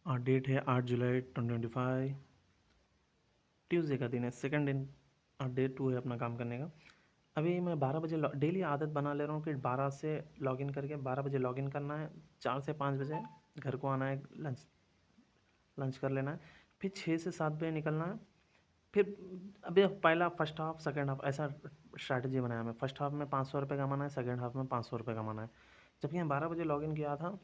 और डेट है 8 जुलाई 2025, ट्यूसडे का दिन है, सेकंड दिन। और डे 2 है अपना काम करने का। अभी मैं 12 बजे डेली आदत बना ले रहा हूँ कि 12 से लॉगिन करके 12 बजे लॉगिन करना है, 4 से 5 बजे घर को आना है, लंच लंच कर लेना है, फिर 6 से 7 बजे निकलना है। फिर अभी पहला फर्स्ट हाफ सेकंड हाफ ऐसा स्ट्रैटेजी बनाया मैं। फर्स्ट हाफ में 500 रुपये कमाना है, सेकंड हाफ में 500 रुपये कमाना है। जबकि मैं 12 बजे लॉगिन किया था,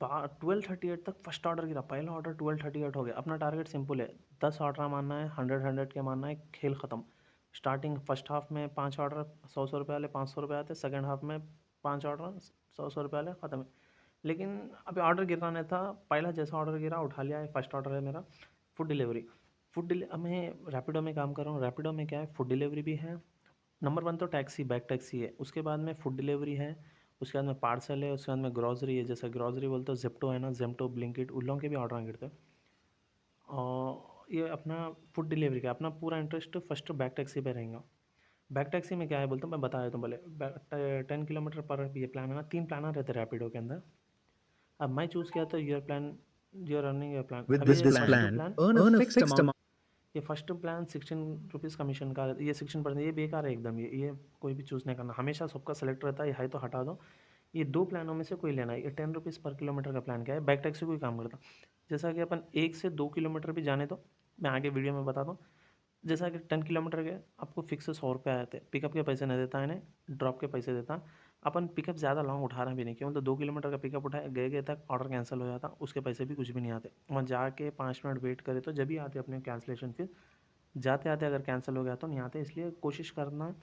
12:38 तक फर्स्ट ऑर्डर गिरा, पहला ऑर्डर 12:38 हो गया। अपना टारगेट सिंपल है, 10 ऑर्डर मारना है, 100 के मारना है, खेल ख़त्म। स्टार्टिंग फर्स्ट हाफ में 5 ऑर्डर 100 रुपये वाले 500 रुपये आते, सेकंड हाफ में 5 ऑर्डर 100 रुपये वाले ख़त्म। लेकिन अभी ऑर्डर गिरना नहीं था, पहला जैसा ऑर्डर गिरा उठा लिया है। फर्स्ट ऑर्डर है मेरा फूड डिलीवरी। अब मैं रैपिडो में काम कर रहा हूँ। रैपिडो में क्या है, फूड डिलीवरी भी है। नंबर 1 तो टैक्सी, बैक टैक्सी है, उसके बाद में फूड डिलीवरी है, उसके बाद में पार्सल है, उसके बाद में ग्रॉसरी है। जैसे ग्रॉसरी बोलते हो जेप्टो है ना, जेप्टो ब्लिंकिट, उन लोगों के भी ऑर्डर गिरते हैं। और ये अपना फूड डिलीवरी का अपना पूरा इंटरेस्ट फर्स्ट बैक टैक्सी पे रहेगा। बैक टैक्सी में क्या है बोलता हूँ, मैं बता देता हूँ पहले। 10 किलोमीटर पर ये प्लान है ना, 3 प्लानर रहते हैं रैपिडो के अंदर। अब मैं चूज़ किया तो your plan, your earning your plan. With अब this ये first plan, plan, earn a fixed amount. ये फर्स्ट प्लान 16 रुपीज़ कमीशन का, ये 16%, ये बेकार है एकदम। ये कोई भी चूज़ नहीं करना, हमेशा सबका सेलेक्ट रहता है, ये है तो हटा दो। ये 2 प्लानों में से कोई लेना है। ये 10 रुपीज़ पर किलोमीटर का प्लान क्या है, बैक टैक्सी कोई काम करता। जैसा कि अपन 1 से 2 किलोमीटर भी जाने दो, मैं आगे वीडियो में बताता हूँ। जैसा कि 10 किलोमीटर के आपको फिक्स 100 रुपये आए थे, पिकअप के पैसे नहीं देता इन्हें, ड्रॉप के पैसे देता। अपन पिकअप ज़्यादा लॉन्ग उठा रहे भी नहीं, क्यों तो 2 किलोमीटर का पिकअप उठाए, गए गए तक ऑर्डर कैंसिल हो जाता, उसके पैसे भी कुछ भी नहीं आते। वहाँ जाके 5 मिनट वेट करे तो जब भी आते अपने कैंसिलेशन फीस। जाते आते अगर कैंसिल हो गया तो नहीं आते। इसलिए कोशिश करना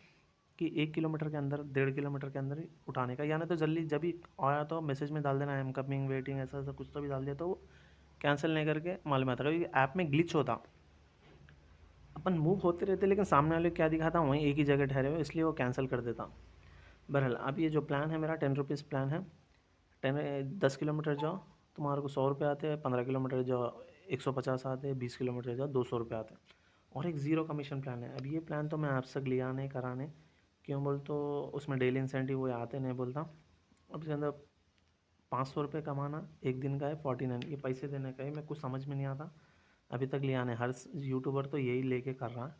कि 1 किलोमीटर के अंदर, 1.5 किलोमीटर के अंदर ही उठाने का, या नहीं तो जल्दी जब भी आया तो मैसेज में डाल देना आई एम कमिंग वेटिंग, ऐसा ऐसा कुछ तो भी डाल दिया तो कैंसिल नहीं करके मालूम आता। क्योंकि ऐप में ग्लिच होता, अपन मूव होते रहते लेकिन सामने वाले क्या दिखाता वहीं एक ही जगह ठहरे हुए, इसलिए वो कैंसिल कर देता। बहरहाल अब ये जो प्लान है मेरा 10 रुपीज़ प्लान है। 10 किलोमीटर जाओ तुम्हारे को 100 रुपये आते हैं, 15 किलोमीटर जाओ 150 आते हैं, 20 किलोमीटर जाओ 200 रुपये आते हैं। और एक ज़ीरो कमीशन प्लान है। अब ये प्लान तो मैं आपसे लिया नहीं कराने, क्यों बोल तो उसमें डेली इंसेंटिव वो आते नहीं बोलता। अब इसके अंदर 500 रुपये कमाना एक दिन का है, 49 ये पैसे देने का है। मैं कुछ समझ में नहीं आता, अभी तक लिया नहीं। हर यूट्यूबर तो यही लेके कर रहा है,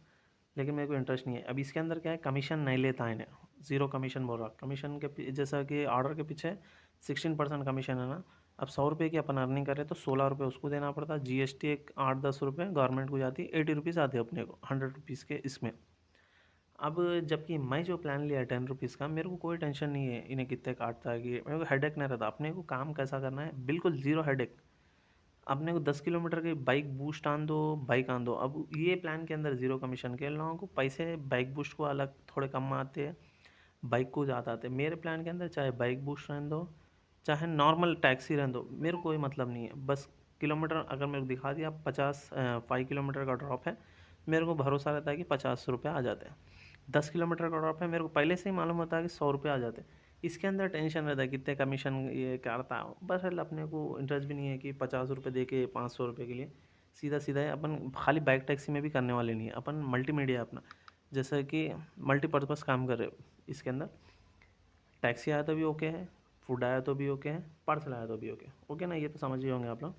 लेकिन मेरे को इंटरेस्ट नहीं है। अब इसके अंदर क्या है, कमीशन नहीं लेता है इन्हें, ज़ीरो कमीशन बोल रहा। कमीशन के जैसा कि ऑर्डर के पीछे 16% कमीशन है ना। अब 100 रुपये की अपन अर्निंग करें तो 16 रुपये उसको देना पड़ता है, जीएसटी एक 8-10 रुपये गवर्नमेंट को जाती है, 80 रुपीज़ आते हैं अपने को 100 रुपीज़ के इसमें। अब जबकि मैं जो प्लान लिया है 10 रुपीज़ का, मेरे को कोई टेंशन नहीं है इन्हें कितने काटता है, कि मेरे को हेडेक नहीं रहता। अपने को काम कैसा करना है, बिल्कुल ज़ीरो हेडेक। अपने को 10 किलोमीटर की बाइक बूस्ट आन दो, बाइक आन दो। अब ये प्लान के अंदर ज़ीरो कमीशन के लोगों को पैसे बाइक बूस्ट को अलग थोड़े कम आते हैं, बाइक को ज़्यादा आते हैं। मेरे प्लान के अंदर चाहे बाइक बूस्ट रहने दो, चाहे नॉर्मल टैक्सी रहने दो, मेरे को कोई मतलब नहीं है। बस किलोमीटर अगर मेरे को दिखा दिया 5 किलोमीटर का ड्रॉप है, मेरे को भरोसा रहता है कि 50 रुपये आ जाते हैं। 10 किलोमीटर का ड्रॉप है, मेरे को पहले से ही मालूम होता है कि 100 रुपये आ जाते हैं। इसके अंदर टेंशन रहता है कितने कमीशन ये क्या रहता है। बस अपने को इंटरेस्ट भी नहीं है कि 50 रुपये दे के 500 रुपये के लिए सीधा सीधा है। अपन खाली बाइक टैक्सी में भी करने वाले नहीं है, अपन मल्टीमीडिया अपना जैसा कि मल्टीपर्पज़ काम कर रहे हो। इसके अंदर टैक्सी आया तो भी ओके है, फूड आया तो भी ओके है, पार्सल आया तो भी ओके ओके ना, ये तो समझ ही होंगे आप लोग।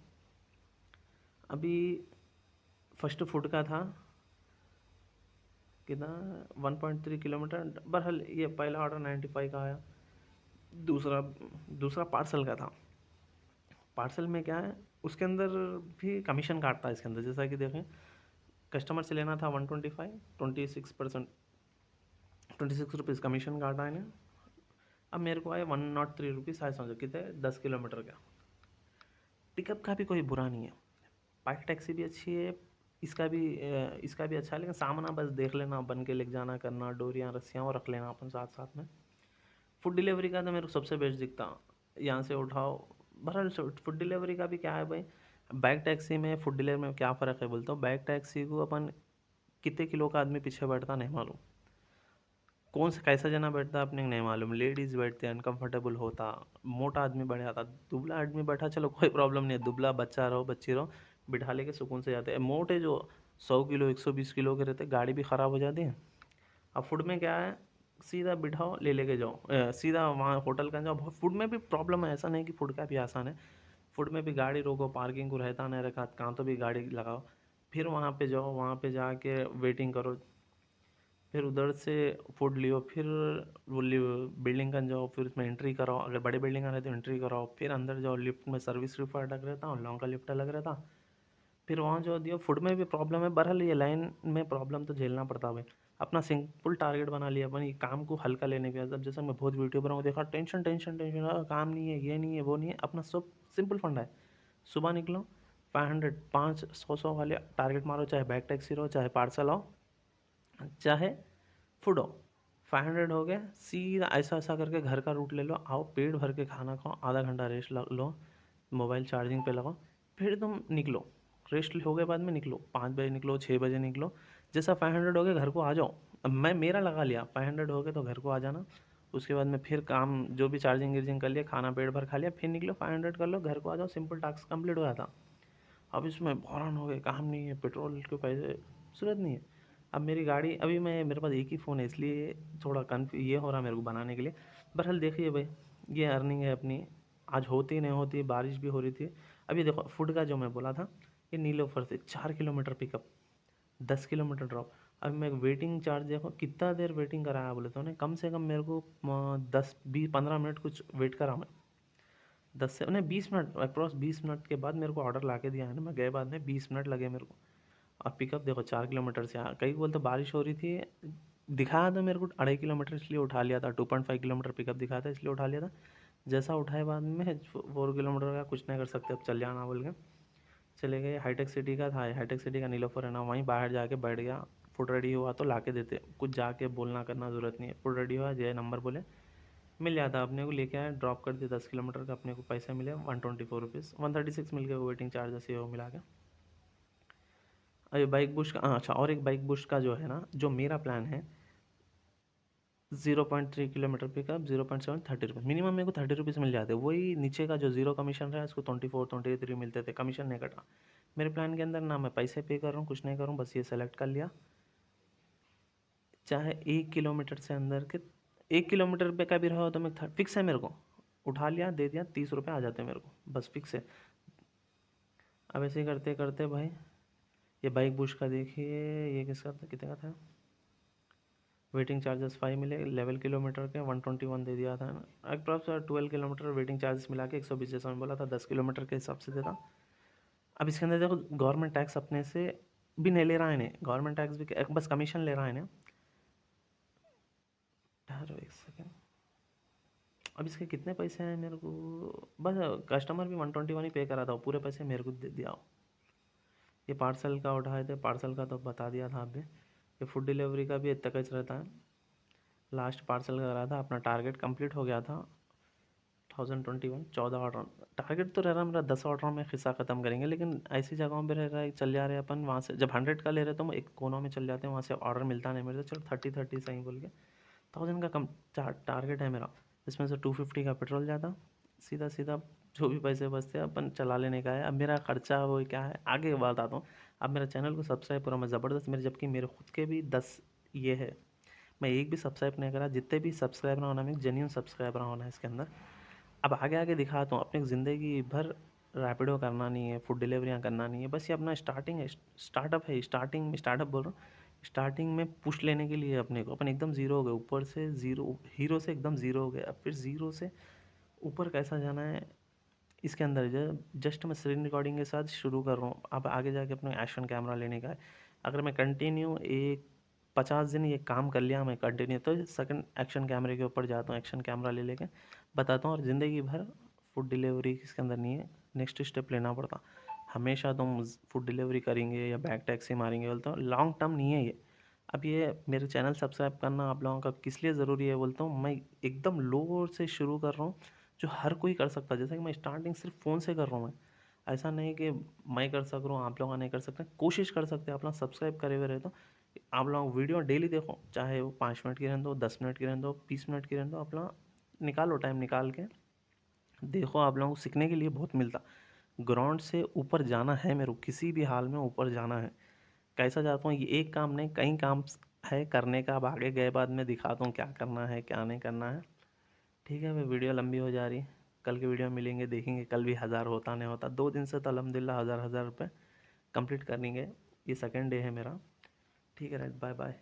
अभी फर्स्ट फूड का था कितना, 1.3 किलोमीटर। बहरहाल ये पहला ऑर्डर 95 का आया। दूसरा दूसरा पार्सल का था। पार्सल में क्या है, उसके अंदर भी कमीशन काटता है इसके अंदर। जैसा कि देखें, कस्टमर से लेना था 125, 26%, 26 रुपीज़ कमीशन काटा है इन्हें। अब मेरे को आए 103 रुपीज़ आए, समझो कितने, 10 किलोमीटर का। पिकअप का भी कोई बुरा नहीं है, बाइक टैक्सी भी अच्छी है, इसका भी अच्छा है। लेकिन सामना बस देख लेना, बन के लेके जाना करना, डोरियाँ रस्सियाँ वो रख लेना अपन साथ साथ में। फूड डिलीवरी का तो मेरे को सबसे बेस्ट दिखता, यहाँ से उठाओ। बहरहाल फूड डिलीवरी का भी क्या है भाई, बाइक टैक्सी में फूड डिलीवरी में क्या फ़र्क है बोलता हूँ। बाइक टैक्सी को अपन कितने किलो का आदमी पीछे बैठता नहीं मालूम, कौन सा कैसा जना बैठता अपने को नहीं मालूम। लेडीज़ बैठते हैं अनकम्फर्टेबल होता, मोटा आदमी बैठ जाता, दुबला आदमी बैठा चलो कोई प्रॉब्लम नहीं है, दुबला बच्चा रहो बच्ची रहो बिठा लेके सुकून से जाते हैं। मोटे जो 100 किलो 120 किलो के रहते, गाड़ी भी ख़राब हो जाती है। अब फूड में क्या है, सीधा बिठाओ ले लेके जाओ, सीधा वहाँ होटल का जाओ। फूड में भी प्रॉब्लम है, ऐसा नहीं कि फूड का भी आसान है। फुड में भी गाड़ी रोको, पार्किंग को रहता नहीं रखा, कहाँ तो भी गाड़ी लगाओ, फिर वहाँ पे जाओ, वहाँ पे जाके वेटिंग करो, फिर उधर से फूड लियो, फिर वो बिल्डिंग का जाओ, फिर उसमें एंट्री कराओ, अगर बड़ी बिल्डिंग आ रही तो एंट्री कराओ, फिर अंदर जाओ, लिफ्ट में सर्विस लिफ्ट अलग रहता, उन लोगों का लिफ्ट अलग रहता, फिर वहाँ जो दियो। फूड में भी प्रॉब्लम है, बहरहाल ये लाइन में प्रॉब्लम तो झेलना पड़ता है। अपना सिंपल टारगेट बना लिया अपन, ये काम को हल्का लेने के। अब जैसे मैं बहुत यूट्यूबर हूँ, देखा टेंशन टेंशन टेंशन, काम नहीं है, ये नहीं है, वो नहीं है। अपना सब सिंपल फंडा है, सुबह निकलो, 500 500 वाले टारगेट मारो, चाहे बैक टैक्सी रहो, चाहे पार्सल हो, चाहे फूड हो। 500 हो गए, सीधा ऐसा ऐसा करके घर का रूट ले लो, आओ पेट भर के खाना खाओ, आधा घंटा रेस्ट लो, मोबाइल चार्जिंग पे लगाओ, फिर तुम निकलो। रेस्ट हो गए बाद में निकलो, 5 बजे निकलो, 6 बजे निकलो, जैसा 500 हो गए घर को आ जाओ। अब मैं मेरा लगा लिया, 500 हो गए तो घर को आ जाना। उसके बाद में फिर काम जो भी चार्जिंग गिर्जिंग कर लिया, खाना पेट भर खा लिया, फिर निकलो, 500 कर लो, घर को आ जाओ, सिंपल टास्क कंप्लीट हो जाता। अब इसमें हैरान हो गए, काम नहीं है, पेट्रोल के पैसे, ज़रूरत नहीं है। अब मेरी गाड़ी, अभी मैं, मेरे पास एक ही फ़ोन है, इसलिए थोड़ा ये हो रहा मेरे को बनाने के लिए। बहरहाल देखिए भाई, ये अर्निंग है अपनी, आज होती नहीं होती, बारिश भी हो रही थी। अभी देखो फूड का जो मैं बोला था, ये नीलोफर से 4 किलोमीटर पिकअप, 10 किलोमीटर ड्रॉप। अब मैं वेटिंग चार्ज देखो, कितना देर वेटिंग कराया बोले तो, कम से कम मेरे को 10 20 15 मिनट कुछ वेट करा मैं। 10 से नहीं 20 मिनट, अप्रॉक्स 20 मिनट के बाद मेरे को ऑर्डर ला के दिया है ना, मैं गए बाद में 20 मिनट लगे मेरे को। और पिकअप देखो 4 किलोमीटर से, कई बोल तो बारिश हो रही थी, दिखाया था मेरे को 2.5 किलोमीटर, इसलिए उठा लिया था। 2.5 किलोमीटर पिकअप दिखाया था, इसलिए उठा लिया था। जैसा उठाए बाद में 4 किलोमीटर का कुछ नहीं कर सकते, अब चल जाना बोल के चले गए। हाईटेक सिटी का था, हाईटेक सिटी का नीलोफर है ना, वहीं बाहर जाके बैठ गया। फूड रेडी हुआ तो ला के देते, कुछ जाके बोलना करना ज़रूरत नहीं है। फूड रेडी हुआ, जय नंबर बोले, मिल जाता अपने को, लेके आया, ड्रॉप कर दिया। 10 किलोमीटर का अपने को पैसे मिले 124 रुपीज़, 136 मिल गए वेटिंग चार्जेस ये वो मिला के। अभी बाइक बुश का, अच्छा, और एक बाइक बुश का जो है ना, जो मेरा प्लान है, 0.3 किलोमीटर पिकअप, 0.7, 30 रुपीज़ मिनिमम, मेरे को 30 रुपीज़ मिल जाते। वही नीचे का जो जीरो कमीशन रहा है, इसको 24 23 मिलते थे, कमीशन नहीं कटा। मेरे प्लान के अंदर ना मैं पैसे पे कर रहा हूँ, कुछ नहीं कर रहा हूँ, बस ये सेलेक्ट कर लिया, चाहे 1 किलोमीटर से अंदर के, 1 किलोमीटर पे का भी रहा हो तो मैं फिक्स है मेरे को, उठा लिया, दे दिया, 30 रुपये आ जाते हैं मेरे को, बस फिक्स है। अब ऐसे ही करते करते भाई, ये बाइक बुश का देखिए, ये किसका था, कितने का था, वेटिंग चार्जेस 5 मिले, 11 किलोमीटर के 121 दे दिया था। अप्रॉक्स 12 किलोमीटर वेटिंग चार्जेस मिला के 120, जैसा मैं बोला था, 10 किलोमीटर के हिसाब से देता। अब इसके अंदर देखो, गवर्नमेंट टैक्स अपने से भी नहीं ले रहा है, गवर्नमेंट टैक्स भी बस कमीशन ले रहा है ना। ठहरो एक सेकेंड, अब इसके कितने पैसे हैं मेरे को, बस कस्टमर भी 121 ही पे करा था, पूरे पैसे मेरे को दे दिया। ये पार्सल का उठाए थे, पार्सल का तो बता दिया था आपने। ये फूड डिलीवरी का भी इतना कुछ रहता है। लास्ट पार्सल का रहा था, अपना टारगेट कंप्लीट हो गया था। 2021 14 ऑर्डर टारगेट तो रह रहा मेरा, 10 ऑर्डर में खिस्सा ख़त्म करेंगे, लेकिन ऐसी जगहों पे रह रहा है, चल जा रहे हैं अपन वहाँ से। जब 100 का ले रहे तो एक कोनों में चल जाते हैं, वहाँ से ऑर्डर मिलता नहीं मेरे से, चलो 30 सही बोल के 1000 का कम टारगेट है मेरा। इसमें से 250 का पेट्रोल जाता, सीधा सीधा जो भी पैसे बचते हैं अपन चला लेने का है। अब मेरा खर्चा वो क्या है आगे बताता हूँ। अब मेरा चैनल को सब्सक्राइब करो, मैं ज़बरदस्त मेरे, जबकि मेरे खुद के भी 10 ये है, मैं एक भी सब्सक्राइब नहीं करा। जितने भी सब्सक्राइबर होना, मैं जेन्यून सब्सक्राइबर होना है इसके अंदर। अब आगे आगे दिखाता हूँ, अपनी ज़िंदगी भर रैपिडो करना नहीं है, फूड डिलीवरियाँ करना नहीं है, बस ये अपना स्टार्टिंग है, स्टार्टअप है, स्टार्टिंग में स्टार्टअप बोल रहा हूँ। स्टार्टिंग में पुश लेने के लिए अपने को, अपन एकदम ज़ीरो हो गए, ऊपर से ज़ीरो, हीरो से एकदम ज़ीरो हो गए, अब फिर ज़ीरो से ऊपर कैसा जाना है इसके अंदर। जस्ट मैं स्क्रीन रिकॉर्डिंग के साथ शुरू कर रहा हूँ, अब आगे जाके अपने एक्शन कैमरा लेने का है। अगर मैं कंटिन्यू एक 50 दिन ये काम कर लिया मैं कंटिन्यू, तो सेकंड एक्शन कैमरे के ऊपर जाता हूँ, एक्शन कैमरा ले लेके बताता हूँ। और ज़िंदगी भर फूड डिलीवरी इसके अंदर नहीं है, नेक्स्ट स्टेप लेना पड़ता। हमेशा तुम फूड डिलीवरी करेंगे या बैग टैक्सी मारेंगे बोलता हूँ, लॉन्ग टर्म नहीं है ये। अब ये मेरे चैनल सब्सक्राइब करना आप लोगों का किस लिए ज़रूरी है बोलता हूँ, मैं एकदम लो से शुरू कर रहा हूँ, जो हर कोई कर सकता है। जैसे कि मैं स्टार्टिंग सिर्फ फ़ोन से कर रहा हूँ, मैं ऐसा नहीं कि मैं कर सक रहा हूँ आप लोग नहीं कर सकते, कोशिश कर सकते हैं। आप लोग सब्सक्राइब करे हुए रहे तो आप लोग वीडियो डेली देखो, चाहे वो 5 मिनट की रहने दो, 10 मिनट की रहने दो, 20 मिनट की रहने दो, आप लोग निकालो टाइम निकाल के देखो। आप लोगों को सीखने के लिए बहुत मिलता। ग्राउंड से ऊपर जाना है मेरे को, किसी भी हाल में ऊपर जाना है। कैसा जाता हूँ, ये एक काम नहीं कई काम है करने का। अब आगे गए बाद में दिखाता हूँ क्या करना है क्या नहीं करना है। ठीक है भाई, वीडियो लंबी हो जा रही है। कल के वीडियो में मिलेंगे, देखेंगे कल भी 1000 होता नहीं होता। 2 दिन से तो अल्हम्दुलिल्लाह 1000 रुपये कंप्लीट करेंगे। ये सेकंड डे है मेरा। ठीक है राइट, बाय बाय।